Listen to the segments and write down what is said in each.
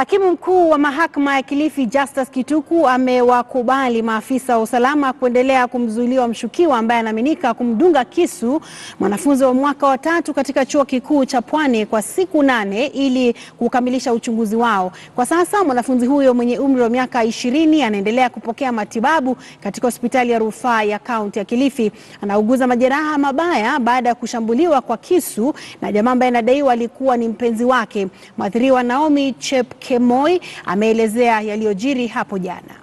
Hakimu mkuu wa mahakama ya Kilifi Justice Kituku amewakubali maafisa wa usalama kuendelea kumzuilia mshukiwa ambaye anaaminika kumdunga kisu mwanafunzi wa mwaka wa 3 katika chuo kikuu cha Pwani kwa siku 8 ili kukamilisha uchunguzi wao. Kwa sasa mwanafunzi huyo mwenye umri wa miaka 20 anaendelea kupokea matibabu katika hospitali ya rufaa ya kaunti ya Kilifi. Anauguza majeraha mabaya baada ya kushambuliwa kwa kisu na jamaa ambaye anadaiwa alikuwa ni mpenzi wake. Mwathiriwa Naomi Kemoi ameelezea yaliyojiri hapo jana.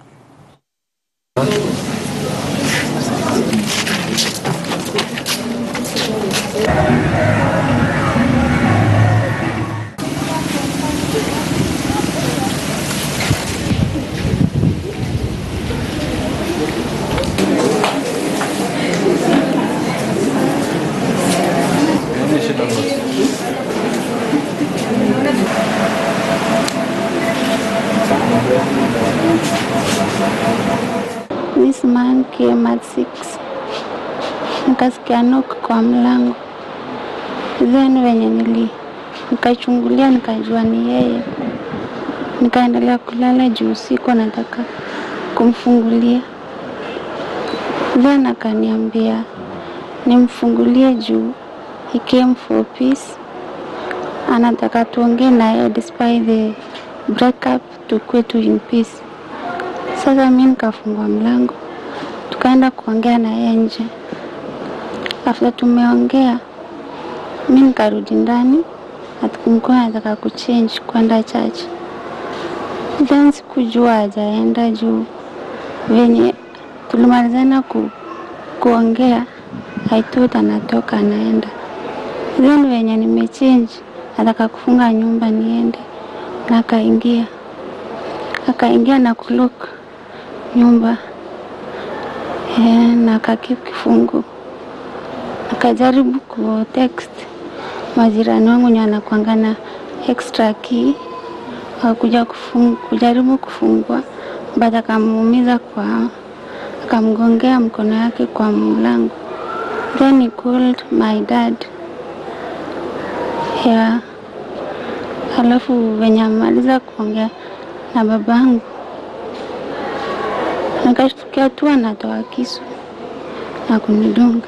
This man came at 6. Nikasikia knock kwa mlango. Then wenye nikachungulia nikajua ni yeye. Nikaendelea kulala juu usiku nataka kumfungulia. Then akaniambia nimfungulie juu he came for peace. Anataka tuongee naye despite the breakup tukue tu in peace. Sasa mimi nikafungua mlango. Tukaenda kuongea na yeye nje. After tumeongea, mimi nikarudi ndani. Atakumkuwa anataka kuchange kwenda church. Then sikujua hajaenda juu. Venye tulimalizana kuongea, I thought anatoka anaenda. Then venye nimechange, ataka kufunga nyumba niende. Na akaingia na kulock nyumba na akakeep kifungu. Akajaribu ku text majirani wangu nye anakuanga na extra key kujaribu kufungua, but akamuumiza akamgongea mkono yake kwa mlango. Then he called my dad. Halafu venye amaliza kuongea na babangu, nikashtukia tu anatoa kisu na kunidunga.